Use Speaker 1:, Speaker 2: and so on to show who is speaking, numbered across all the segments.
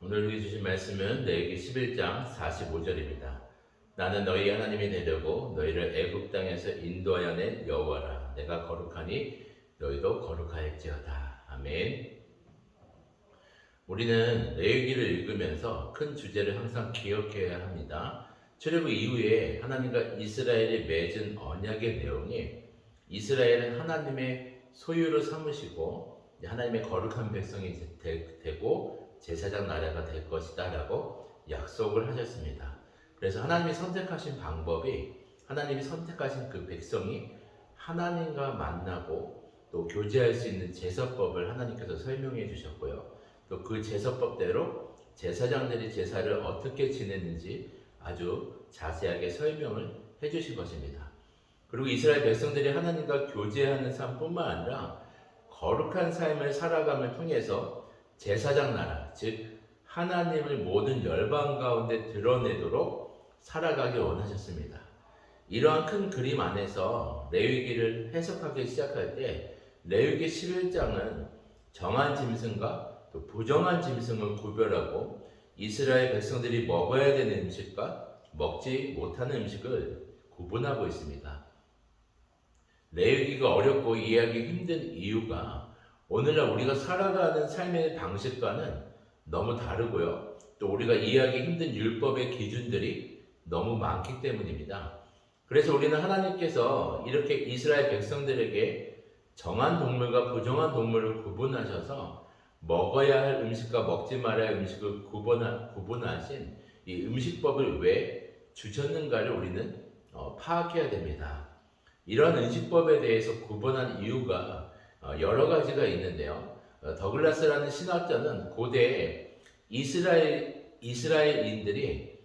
Speaker 1: 오늘 우리 주신 말씀은 레위기 11장 45절입니다. 나는 너희 하나님이 되려고 너희를 애굽 땅에서 인도하여 낸 여호와라. 내가 거룩하니 너희도 거룩할지어다. 아멘. 우리는 레위기를 읽으면서 큰 주제를 항상 기억해야 합니다. 출애굽 이후에 하나님과 이스라엘이 맺은 언약의 내용이 이스라엘은 하나님의 소유로 삼으시고 하나님의 거룩한 백성이 되고 제사장 나라가 될 것이다 라고 약속을 하셨습니다. 그래서 하나님이 선택하신 방법이 하나님이 선택하신 그 백성이 하나님과 만나고 또 교제할 수 있는 제사법을 하나님께서 설명해 주셨고요. 또 그 제사법대로 제사장들이 제사를 어떻게 지냈는지 아주 자세하게 설명을 해 주신 것입니다. 그리고 이스라엘 백성들이 하나님과 교제하는 삶뿐만 아니라 거룩한 삶을 살아감을 통해서 제사장 나라, 즉 하나님을 모든 열방 가운데 드러내도록 살아가길 원하셨습니다. 이러한 큰 그림 안에서 레위기를 해석하기 시작할 때 레위기 11장은 정한 짐승과 또 부정한 짐승을 구별하고 이스라엘 백성들이 먹어야 되는 음식과 먹지 못하는 음식을 구분하고 있습니다. 레위기가 어렵고 이해하기 힘든 이유가 오늘날 우리가 살아가는 삶의 방식과는 너무 다르고요. 또 우리가 이해하기 힘든 율법의 기준들이 너무 많기 때문입니다. 그래서 우리는 하나님께서 이렇게 이스라엘 백성들에게 정한 동물과 부정한 동물을 구분하셔서 먹어야 할 음식과 먹지 말아야 할 음식을 구분하신 이 음식법을 왜 주셨는가를 우리는 파악해야 됩니다. 이런 음식법에 대해서 구분한 이유가 여러 가지가 있는데요. 더글라스라는 신학자는 고대 이스라엘인들이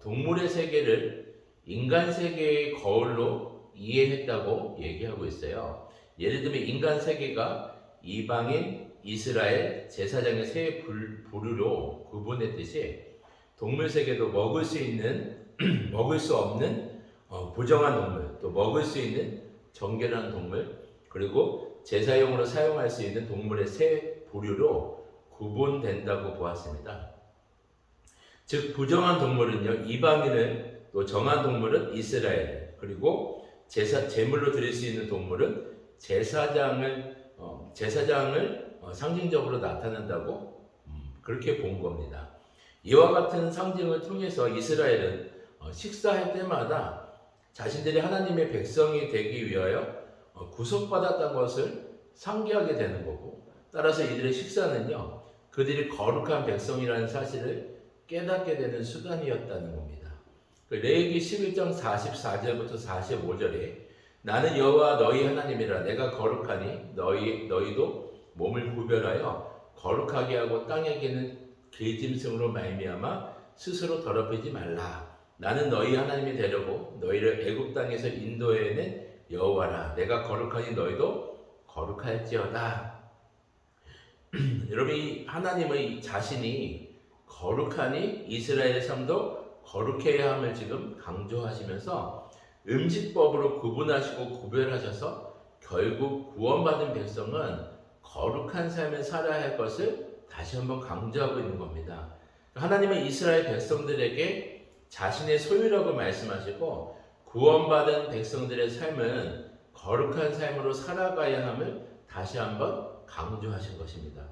Speaker 1: 동물의 세계를 인간 세계의 거울로 이해했다고 얘기하고 있어요. 예를 들면 인간 세계가 이방인, 이스라엘, 제사장의 세 부류로 구분했듯이 동물 세계도 먹을 수 있는, 먹을 수 없는 부정한 동물, 또 먹을 수 있는 정결한 동물, 그리고 제사용으로 사용할 수 있는 동물의 세 부류로 구분된다고 보았습니다. 즉 부정한 동물은요 이방인을, 또 정한 동물은 이스라엘, 그리고 제물로 드릴 수 있는 동물은 제사장을 상징적으로 나타낸다고 그렇게 본 겁니다. 이와 같은 상징을 통해서 이스라엘은 식사할 때마다 자신들이 하나님의 백성이 되기 위하여 구속받았던 것을 상기하게 되는 거고, 따라서 이들의 식사는요 그들이 거룩한 백성이라는 사실을 깨닫게 되는 수단이었다는 겁니다. 레위기 11장 44절부터 45절에 나는 여호와 너희 하나님이라. 내가 거룩하니 너희도 몸을 구별하여 거룩하게 하고 땅에 기는 길짐승으로 말미암아 스스로 더럽히지 말라. 나는 너희 하나님이 되려고 너희를 애굽 땅에서 인도해낸 여호와라. 내가 거룩하니 너희도 거룩할지어다. 여러분, 하나님의 자신이 거룩하니 이스라엘의 삶도 거룩해야 함을 지금 강조하시면서 음식법으로 구분하시고 구별하셔서 결국 구원받은 백성은 거룩한 삶을 살아야 할 것을 다시 한번 강조하고 있는 겁니다. 하나님은 이스라엘 백성들에게 자신의 소유라고 말씀하시고 구원받은 백성들의 삶은 거룩한 삶으로 살아가야 함을 다시 한번 강조하신 것입니다.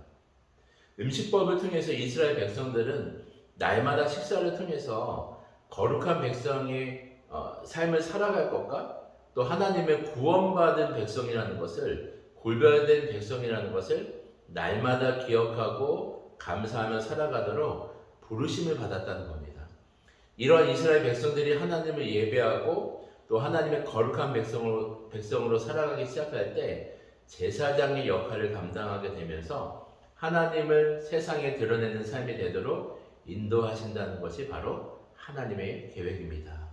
Speaker 1: 음식법을 통해서 이스라엘 백성들은 날마다 식사를 통해서 거룩한 백성의 삶을 살아갈 것과 또 하나님의 구원받은 백성이라는 것을, 구별된 백성이라는 것을 날마다 기억하고 감사하며 살아가도록 부르심을 받았다는 겁니다. 이러한 이스라엘 백성들이 하나님을 예배하고 또 하나님의 거룩한 백성으로 살아가기 시작할 때 제사장의 역할을 감당하게 되면서 하나님을 세상에 드러내는 삶이 되도록 인도하신다는 것이 바로 하나님의 계획입니다.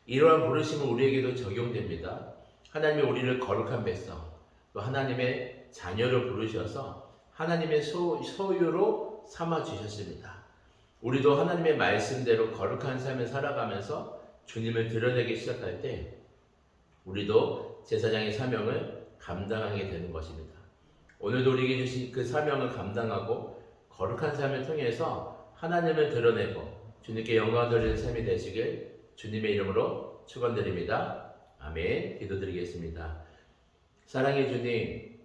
Speaker 1: 이러한 부르심은 우리에게도 적용됩니다. 하나님이 우리를 거룩한 백성, 또 하나님의 자녀로 부르셔서 하나님의 소유로 삼아 주셨습니다. 우리도 하나님의 말씀대로 거룩한 삶을 살아가면서 주님을 드러내기 시작할 때 우리도 제사장의 사명을 감당하게 되는 것입니다. 오늘도 우리에게 주신 그 사명을 감당하고 거룩한 삶을 통해서 하나님을 드러내고 주님께 영광 돌리는 삶이 되시길 주님의 이름으로 축원드립니다. 아멘. 기도드리겠습니다. 사랑의 주님,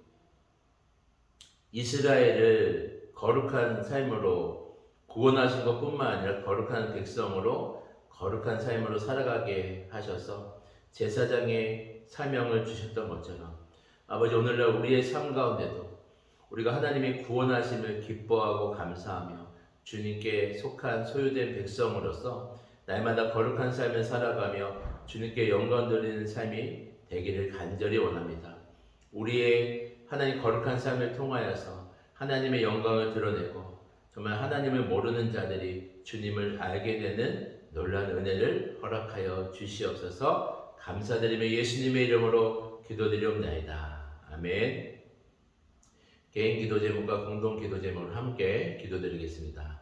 Speaker 1: 이스라엘을 거룩한 삶으로 구원하신 것뿐만 아니라 거룩한 백성으로 거룩한 삶으로 살아가게 하셔서 제사장의 사명을 주셨던 것처럼 아버지, 오늘날 우리의 삶 가운데도 우리가 하나님의 구원하심을 기뻐하고 감사하며 주님께 속한 소유된 백성으로서 날마다 거룩한 삶을 살아가며 주님께 영광 돌리는 삶이 되기를 간절히 원합니다. 우리의 하나님 거룩한 삶을 통하여서 하나님의 영광을 드러내고 정말 하나님을 모르는 자들이 주님을 알게 되는 놀라운 은혜를 허락하여 주시옵소서. 감사드리며 예수님의 이름으로 기도드리옵나이다. 아멘. 개인 기도 제목과 공동 기도 제목을 함께 기도드리겠습니다.